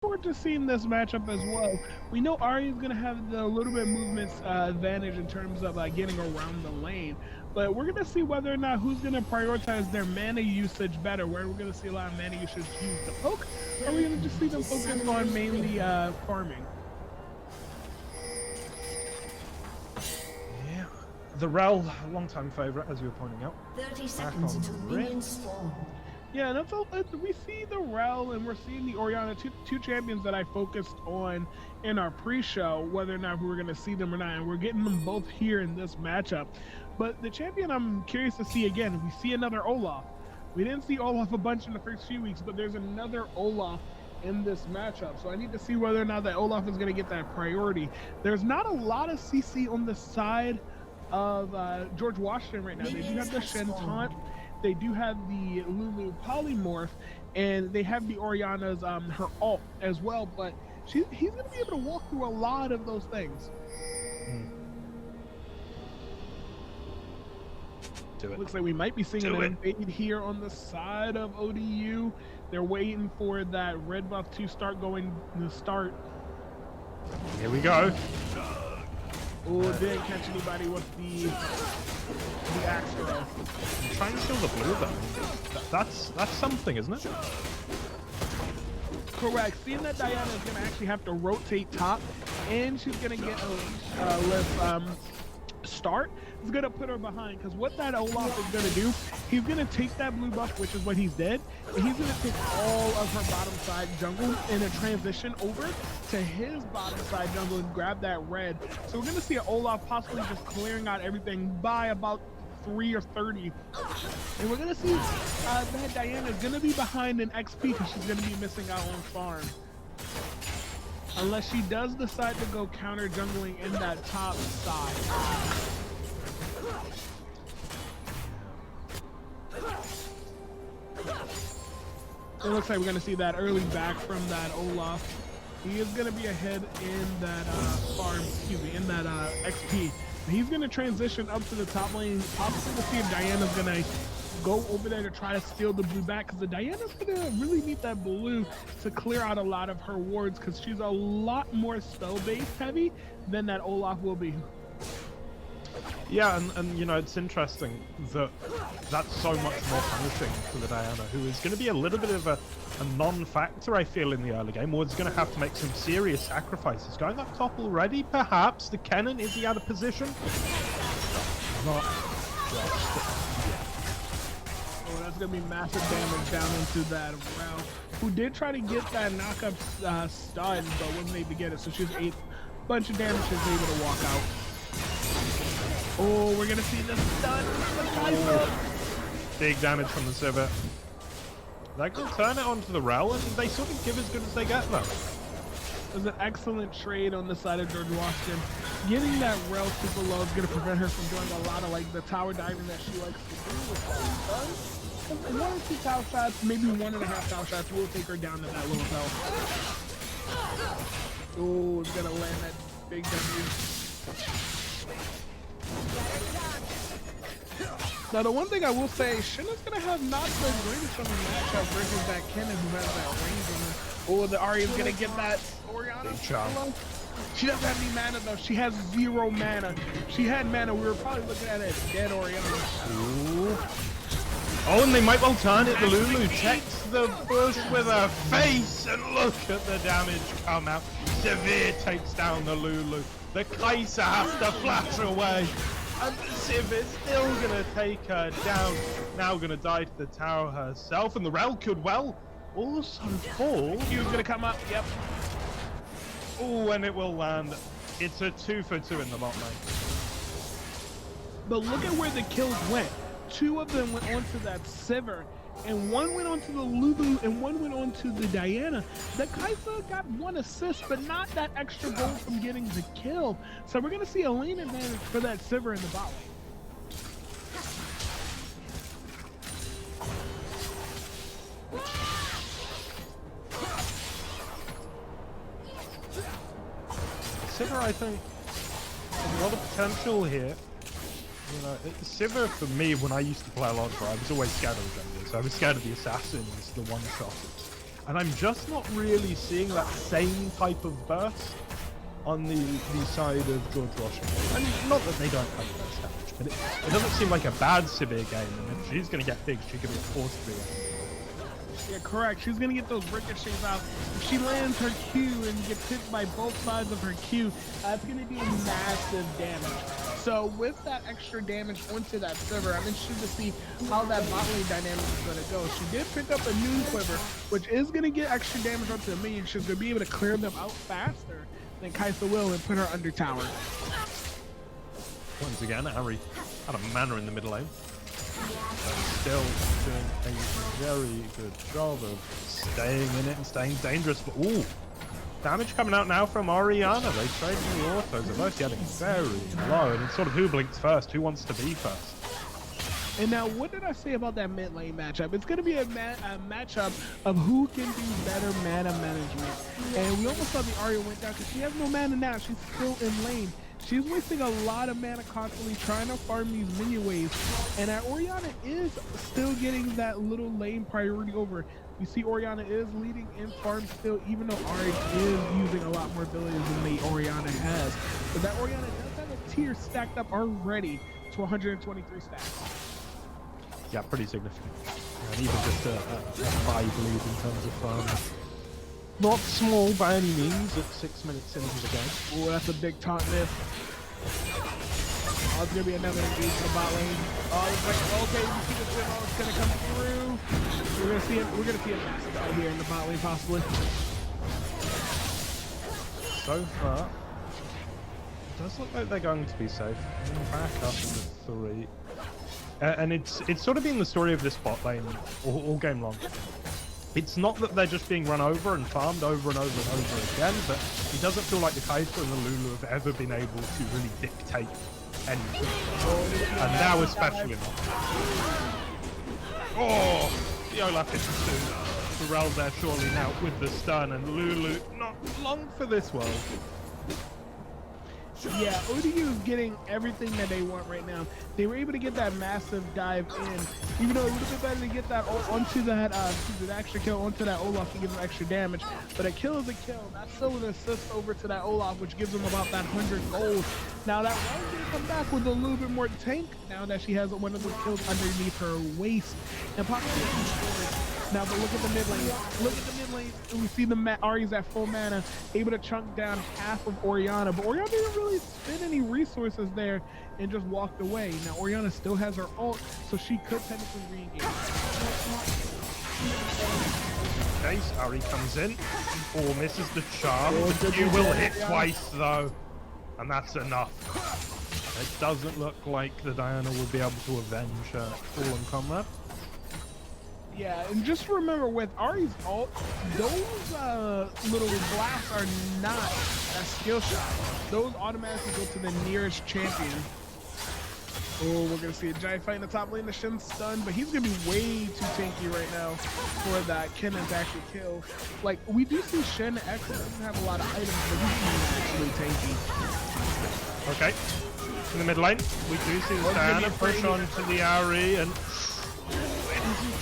forward to seeing this matchup as well. We know Ari is going to have the little bit movement advantage in terms of getting around the lane, but we're going to see whether or not who's going to prioritize their mana usage better, where we're going to see a lot of mana usage use the poke, or we're going to just see them focus on mainly farming. Yeah, the Rel, long-time favorite, as you were pointing out. 30 seconds until minions spawn. Yeah, that's all. We see the Rel and we're seeing the Orianna, two champions that I focused on in our pre-show, whether or not we were going to see them or not, and we're getting them both here in this matchup. But the champion I'm curious to see again, we see another Olaf. We didn't see Olaf a bunch in the first few weeks, but there's another Olaf in this matchup. So I need to see whether or not that Olaf is going to get that priority. There's not a lot of CC on the side of George Washington right now. They do have the Shen taunt. They do have the Lulu polymorph, and they have the Orianna's her ult as well, but he's going to be able to walk through a lot of those things. Do it. Looks like we might be seeing an invade here on the side of ODU. They're waiting for that red buff to start going to start. Here we go. Oh, didn't catch anybody with the axe throw. I'm trying to kill the blue though. That's something, isn't it? Correct. Seeing that Diana is going to actually have to rotate top, and she's going to get a lift start, is going to put her behind, because what that Olaf is going to do, he's going to take that blue buff, which is what he's did, and he's going to take all of her bottom side jungle and a transition over to his bottom side jungle and grab that red. So we're going to see an Olaf possibly just clearing out everything by about 3 or 30. And we're going to see that Diana is going to be behind in XP because she's going to be missing out on farm. Unless she does decide to go counter jungling in that top side. It looks like we're going to see that early back from that Olaf. He is going to be ahead in that farm, excuse me, in that XP. He's going to transition up to the top lane, possibly to see if Diana's going to go over there to try to steal the blue back, because the Diana's going to really need that blue to clear out a lot of her wards, because she's a lot more spell-based heavy than that Olaf will be. Yeah, and you know, it's interesting that that's so much more punishing for the Diana, who is going to be a little bit of a non-factor, I feel, in the early game, or is going to have to make some serious sacrifices. Going up top already, perhaps. The Kennen, is he out of position? Not just yet. Oh, that's going to be massive damage down into that Rel, who did try to get that knockup stun, but wasn't able to get it, so she's a bunch of damage, she's able to walk out. Oh, we're gonna see the stun. Big damage from the Sivir. That can turn it onto the Rel, and they sort of give as good as they get, though. It was an excellent trade on the side of George Washington. Getting that Rel super low is gonna prevent her from doing a lot of the tower diving that she likes to do with that stun. 1 or 2 tower shots, maybe 1.5 tower shots will take her down to that low health. Oh, it's gonna land that big W. Now, the one thing I will say, Shen is going to have not the greatest of a matchup versus that Kennen who has that range on him. Oh, the Ahri is going to get that Orianna. She doesn't have any mana, though. She has 0 mana. She had mana. We were probably looking at a dead Orianna. Ooh. Oh, and they might well turn it. The Lulu checks the bush with her face, and look at the damage come out. Severe takes down the Lulu. The Kai'Sa has to flash away. And the Civ is still going to take her down. Now going to die to the tower herself. And the Rel could well also fall. Q's going to come up, yep. Oh, and it will land. It's a 2-for-2 in the bot lane. But look at where the kills went. 2 of them went onto that Sivir, and 1 went onto the Lulu, and 1 went onto the Diana. The Kai'Sa got 1 assist, but not that extra goal from getting the kill. So we're going to see a lane advantage for that Sivir in the bot lane. Sivir, I think, has a lot of potential here. You know, Sivir, for me, when I used to play a lot of her, I was always scared of the jungle. So I was scared of the assassins, the one-shotters. And I'm just not really seeing that same type of burst on the side of George Washington. And not that they don't have burst damage, but it doesn't seem like a bad Severe game. And if she's going to get big, she could be forced to be. Yeah, correct. She's gonna get those ricochets out. If she lands her Q and gets hit by both sides of her Q, that's gonna do massive damage. So with that extra damage onto that server, I'm interested to see how that bot lane dynamic is gonna go. She did pick up a new quiver, which is gonna get extra damage onto the minions. She's gonna be able to clear them out faster than Kaisa will and put her under tower. Once again, Ari had a mana in the middle lane. Still doing a very good job of staying in it and staying dangerous. But ooh, damage coming out now from Orianna. They trade the autos. They're both getting very low, and it's sort of who blinks first, who wants to be first. And now, what did I say about that mid lane matchup? It's going to be a matchup of who can do better mana management. And we almost saw the Arya went down because she has no mana now. She's still in lane. She's wasting a lot of mana constantly trying to farm these minion waves. And Orianna is still getting that little lane priority over. You see Orianna is leading in farm still, even though Ari is using a lot more abilities than the Orianna has. But that Orianna does have a tier stacked up already to 123 stacks. Yeah, pretty significant. And even just a 5 lead in terms of farm. Not small by any means at 6 minutes into the game. Oh, that's a big taunt miss. Oh, it's gonna be another engage in the bot lane. Oh, it's like, okay, you see the swim, oh, it's gonna come through. We're gonna see a massive out here in the bot lane possibly. So far, it does look like they're going to be safe. Back up into 3. And it's sort of been the story of this bot lane all game long. It's not that they're just being run over and farmed over and over and over again, but it doesn't feel like the Kaisa and the Lulu have ever been able to really dictate anything. And now especially not. Oh, the Olaf hits soon. Pharrell there surely now with the stun, and Lulu not long for this world. Yeah, ODU is getting everything that they want right now. They were able to get that massive dive in, even though it would have been better to get that onto that extra kill onto that Olaf to give them extra damage. But a kill is a kill. That's still an assist over to that Olaf, which gives them about that 100 gold. Now that one's gonna come back with a little bit more tank now that she has one of the kills underneath her waist. And possibly now, but look at the mid lane. Look at the mid lane. We see the Ari's at full mana, able to chunk down half of Orianna. But Orianna didn't really spend any resources there and just walked away. Now, Orianna still has her ult, so she could technically re-engage. Nice, Ari comes in. Or misses the charm. The Q will hit twice, though. And that's enough. It doesn't look like the Diana will be able to avenge her fallen comrade. Yeah, and just remember with Ari's ult, those little blasts are not a skill shot. Those automatically go to the nearest champion. Oh, we're gonna see a giant fight in the top lane. The Shin's stunned, but he's gonna be way too tanky right now for that Kennen to actually kill. Like, we do see Shin actually doesn't have a lot of items, but he's actually tanky. Okay, in the mid lane, we do see the Diana push on to the Ari and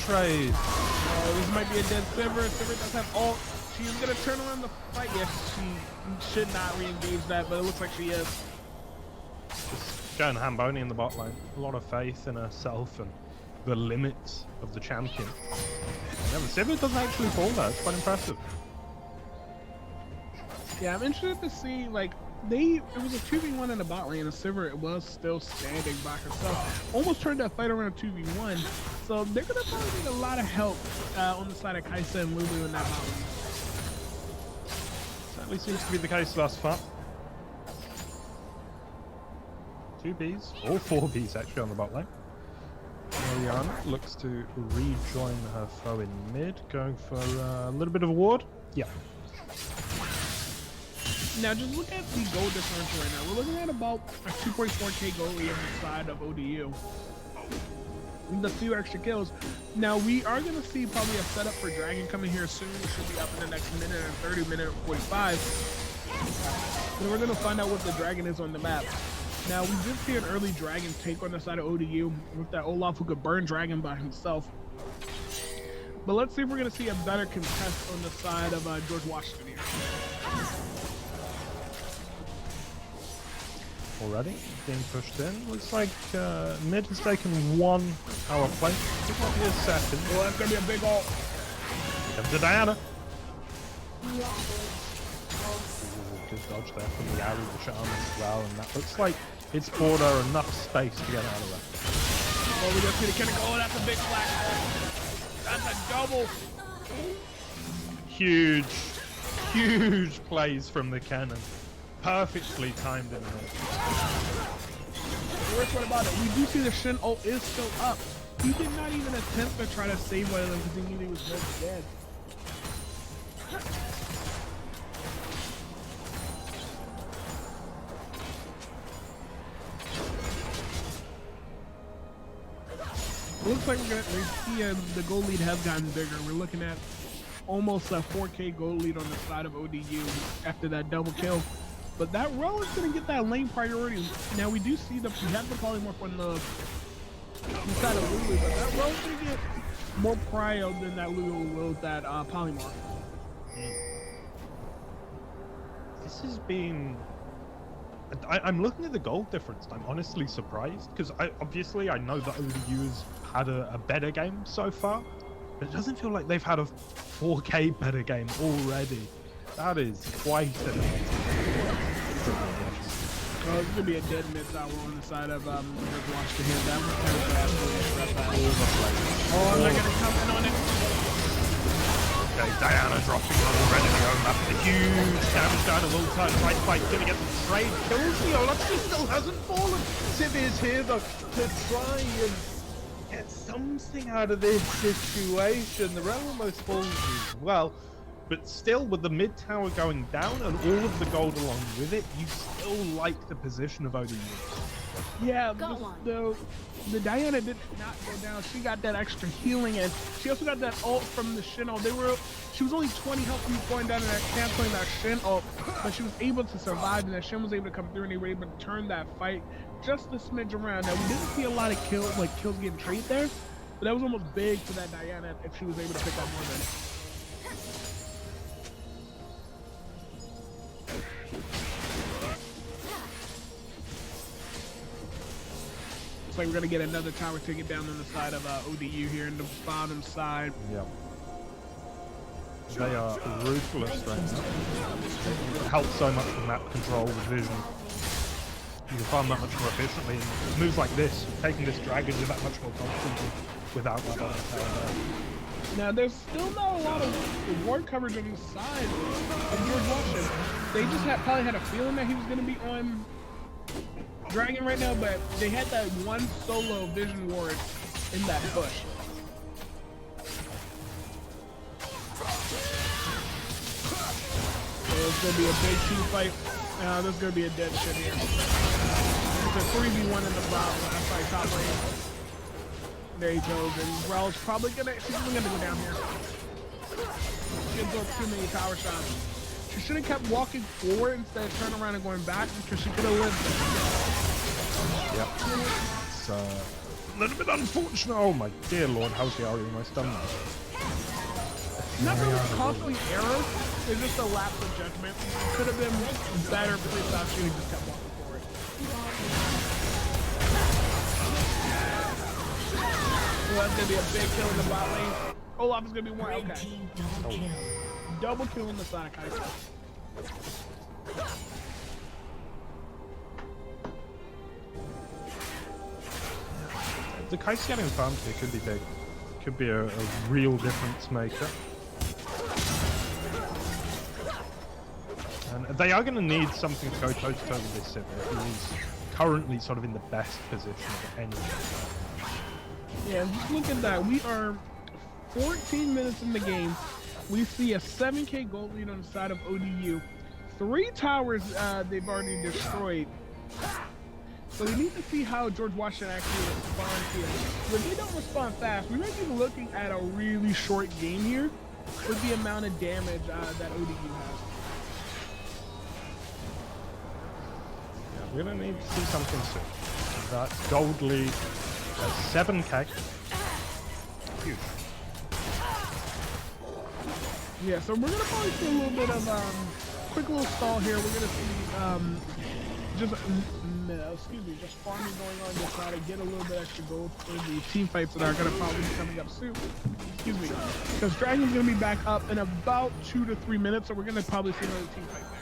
trade. Oh, this might be a dead Sivir. Sivir does have ult. She's gonna turn around the fight. Yes, she should not re-engage that, but it looks like she is. Just going Hamboni in the bot lane. A lot of faith in herself and the limits of the champion. Yeah, but Sivir doesn't actually fall there. It's quite impressive. Yeah, I'm interested to see, like, it was a 2v1 in the bot lane, and Sivir was still standing by herself. Almost turned that fight around 2v1. So they're gonna probably need a lot of help on the side of Kaisa and Lulu in that bot lane. Certainly seems to be the case thus far. 2 Bs, or 4 Bs actually on the bot lane. Orianna looks to rejoin her foe in mid, going for a little bit of a ward. Yeah. Now, just look at the gold differential right now. We're looking at about a 2.4k goalie on the side of ODU. The few extra kills. Now, we are going to see probably a setup for Dragon coming here soon. It should be up in the next minute and 30, minute 45. And we're going to find out what the Dragon is on the map. Now, we did see an early Dragon take on the side of ODU with that Olaf who could burn Dragon by himself. But let's see if we're going to see a better contest on the side of George Washington here. Already being pushed in. Looks like Mid has taken one power play. It might be a second. Well, that's going to be a big ult. Comes to Diana. Ooh, good dodge there from the alley, the shaman as well, and that looks like it's bought her enough space to get out of there. Well, we just see the cannon. Oh, that's a big flash. That's a double. Huge plays from the cannon. Perfectly timed in there. The worst part about it, we do see the Shin ult is still up. He did not even attempt to try to save one of them because he knew he was both dead. Looks like the goal lead has gotten bigger. We're looking at almost a 4K goal lead on the side of ODU after that double kill. But that Rel is going to get that lane priority. Now we do see we have the polymorph on the side of Lulu, but that Rel is going to get more prio than that Lulu will with that polymorph. This has been... I'm looking at the gold difference. I'm honestly surprised because obviously I know that ODU has had a better game so far, but it doesn't feel like they've had a 4K better game already. That is quite an Well, it's going to be a dead mid tower on the side of Overwatch to hit. That was kind of bad. Oh, they're going to come in on it. Okay, Diana dropping already home after the huge damage down a little time. Right fight, gonna get the trade. Kills the Olaf, he still hasn't fallen. Civ is here though to try and get something out of this situation. The Rel almost falls as well. But still, with the mid tower going down and all of the gold along with it, you still like the position of ODU. Yeah, the Diana did not go down. She got that extra healing, and she also got that ult from the Shin ult. She was only 20 health from going down and canceling that Shin ult, but she was able to survive, and that Shin was able to come through, and they were able to turn that fight just a smidge around. Now, we didn't see a lot of kills getting traded there, but that was almost big for that Diana if she was able to pick up more than. Like we're gonna get another tower ticket down on the side of ODU here in the bottom side. Yeah. They are ruthless right now. It helps so much with map control, with vision. You can farm that much more efficiently, and moves like this, taking this dragon, you're that much more confident without that on the tower. Now there's still not a lot of ward coverage on the side of George Washington. They just probably had a feeling that he was gonna be on Dragon right now, but they had that one solo vision ward in that bush. So it's gonna be a big team fight. There's gonna be a dead shit here. It's a 3v1 in the bottom. Top lane. There he goes, and Rel's she's probably gonna go down here. She absorbed too many tower shots. She should have kept walking forward instead of turning around and going back, because she could have lived there. Yep. It's a little bit unfortunate. Oh my dear lord, how's the Ari almost done that? Not really costly error, it's just a lapse of judgment. Could have been better placed out shooting, just kept walking forward. Well, that's gonna be a big kill in the bot lane. Olaf is gonna be one. Okay. Double kill on the side, Kaiser. The Kai's getting farmed here could be big. Could be a real difference maker. And they are going to need something to go toe-to-toe with this Civ, who is currently sort of in the best position of any. Yeah, just look at that. We are 14 minutes in the game. We see a 7K gold lead on the side of ODU. 3 towers they've already destroyed. So we need to see how George Washington actually responds here. If they don't respond fast, we might be looking at a really short game here with the amount of damage that ODU has. Yeah, we're going to need to see something soon. That gold lead at 7K. Huge. Yeah, so we're gonna probably see a little bit of quick little stall here. We're gonna see just farming going on to try to get a little bit extra gold for the team fights that are gonna probably be coming up soon. Excuse me, because Dragon's gonna be back up in about 2 to 3 minutes, so we're gonna probably see another team fight there.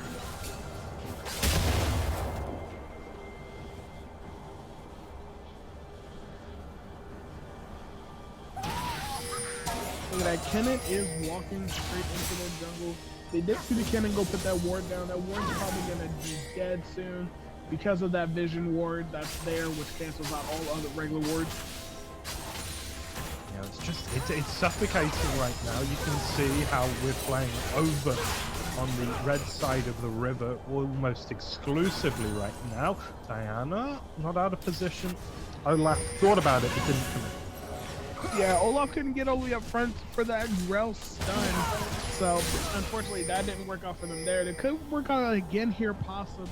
That Kennen is walking straight into the jungle. They did see the Kennen go put that ward down. That ward's probably gonna be dead soon because of that vision ward that's there, which cancels out all other regular wards. Yeah, it's suffocating right now. You can see how we're playing over on the red side of the river almost exclusively right now. Diana not out of position. Olaf thought about it but didn't commit. Yeah, Olaf couldn't get all the way up front for that Rel stun, so unfortunately that didn't work out for them there. They could work out again here possibly.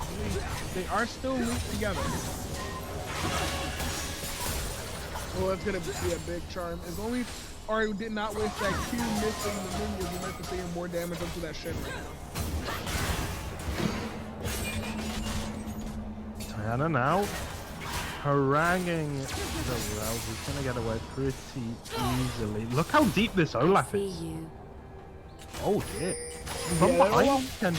They are still linked together. Well, that's gonna be a big charm. As long as Ari did not waste that Q missing the minions, we might be seeing more damage onto that Shen right now. Diana now haranguing the Rel, who's gonna get away pretty easily. Look how deep this Olaf is. Oh dear. From behind can...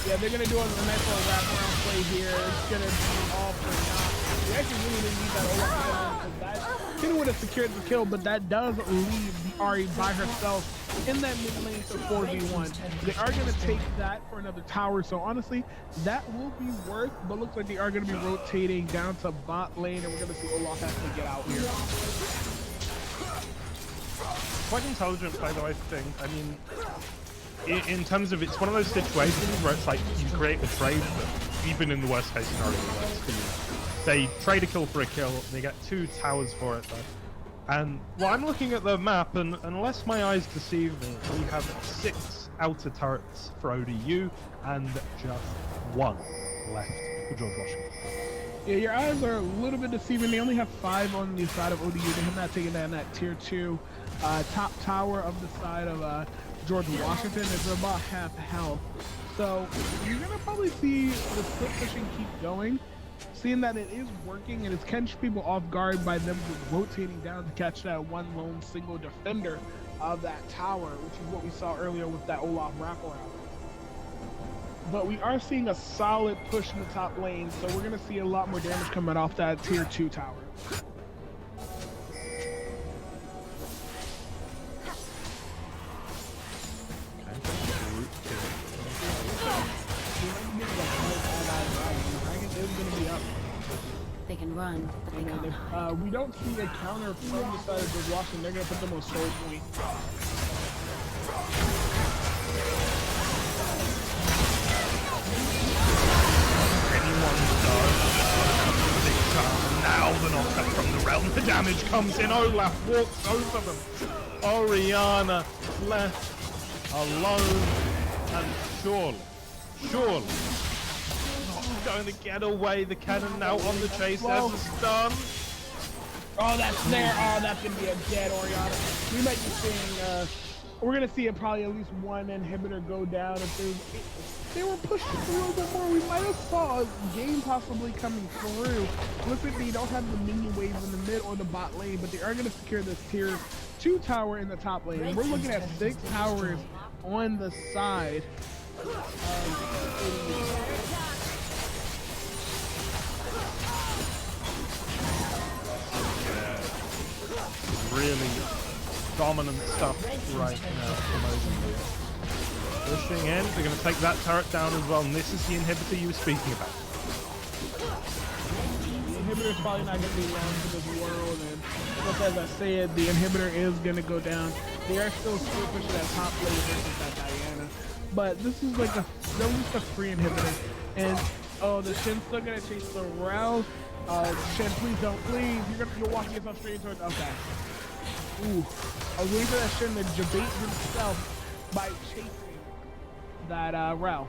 Yeah, they're gonna do a nice little wraparound play here. It's gonna be all for naught. We actually really didn't need that Olaf because that Kennen would have secured the kill, but that does leave the Ahri by herself in that mid lane to 4v1. They are gonna take that for another tower, so honestly, that will be worth, but looks like they are gonna be rotating down to bot lane, and we're gonna see Olaf have to get out here. Quite intelligent play though, I think. I mean, in terms of, it's one of those situations where it's like you create a trade, but even in the worst case scenario, it works for you. They trade a kill for a kill, and they get 2 towers for it though. And well, I'm looking at the map, and unless my eyes deceive me, we have 6 outer turrets for ODU and just 1 left for George Washington. Yeah, your eyes are a little bit deceiving. They only have 5 on the side of ODU. They have not taken down that tier 2 top tower of the side of George Washington. It's about half health. So you're gonna probably see the split pushing keep going, seeing that it is working and it's catching people off guard by them rotating down to catch that one lone single defender of that tower, which is what we saw earlier with that Olaf wraparound. But we are seeing a solid push in the top lane, so we're gonna see a lot more damage coming off that tier 2 tower. They can run, but they can't hide. We don't see a counter from the side of the Washington. They're going to put them on soul point. Anyone does. Now the knockback from the realm. The damage comes in. Olaf walks over them. Orianna left alone. And surely, going to get away. The cannon now on the chase. There's a stun. Oh, that's there. Oh, that's going to be a dead Orianna. We might be seeing, we're going to see probably at least 1 inhibitor go down. If they were pushing a little bit more, we might have saw a game possibly coming through. Looks like they don't have the minion waves in the mid or the bot lane, but they are going to secure this tier 2 tower in the top lane. We're looking at 6 towers on the side. Really dominant stuff right now from ODU. Pushing in, they're going to take that turret down as well, and this is the inhibitor you were speaking about. The inhibitor is probably not going to be long for this world, and just as I said, the inhibitor is going to go down. They are still pushing that top lane versus that Diana, but this is like at least a free inhibitor. And oh, the Shen's still going to chase the Rel. Shen, please don't, please. You're walking yourself straight towards. Okay. Ooh, I was waiting for that Shen to debate himself by chasing that Rel.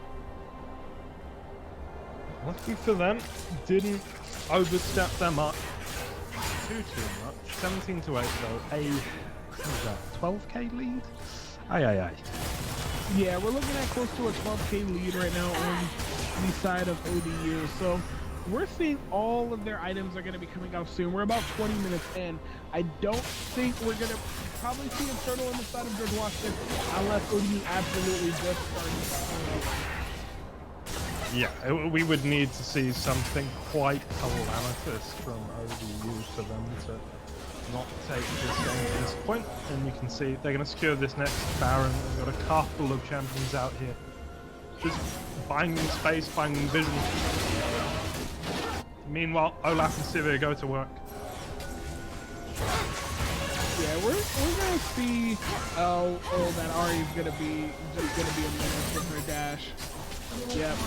Lucky for them, didn't overstep them up too much. 17 to 8 though. What is that? 12k lead? Aye. Yeah, we're looking at close to a 12K lead right now on the side of ODU. So we're seeing all of their items are going to be coming out soon. We're about 20 minutes in. I don't think we're going to probably see a turtle on the side of George Washington unless ODU absolutely just starts. Yeah, we would need to see something quite calamitous from ODU for them to not take this game to this point. And you can see they're going to secure this next Baron. They've got a couple of champions out here. Just buying them space, buying them vision. Meanwhile, Olaf and Sivir go to work. Yeah, we're gonna see that Ari's gonna be just gonna be a minute with her dash. Yep.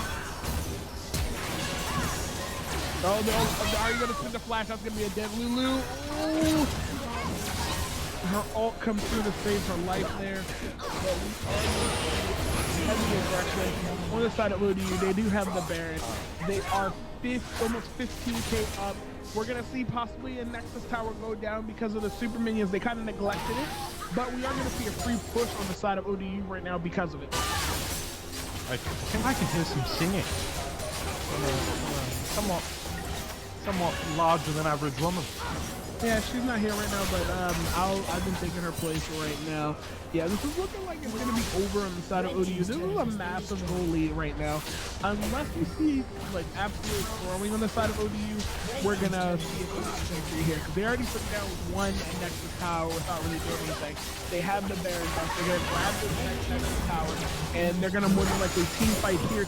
Oh no, Ari gonna spin the flash, that's gonna be a dead Lulu. Ooh. Her ult comes through to save her life there. But heavy aggression. On the side of ODU, they do have the Baron. They are almost 15K up. We're gonna see possibly a Nexus Tower go down because of the super minions. They kind of neglected it, but we are gonna see a free push on the side of ODU right now because of it. I think I can hear some singing. Somewhat larger than average woman. Yeah, she's not here right now, but I've been taking her place right now. Yeah, this is looking like it's gonna be over on the side of ODU. This is a massive goal lead right now. Unless we see like absolute throwing on the side of ODU, we're gonna see a here because they already put down one Nexus Tower without really doing anything. They have the Baron buff. They're gonna grab this next Nexus Tower, and they're gonna more than likely team fight here.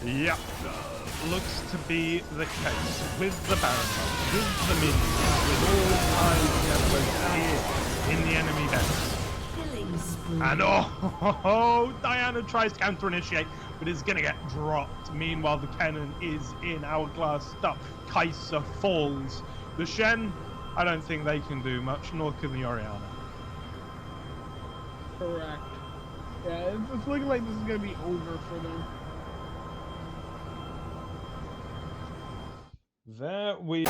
Yeah. Looks to be the case with the Baron, with the minions, with all eyes here in the enemy base. And oh, Diana tries to counter-initiate, but is going to get dropped. Meanwhile, the cannon is in Hourglass stuck. Kai'Sa falls. The Shen, I don't think they can do much, nor can the Orianna. Correct. Yeah, it's looking like this is going to be over for them. There we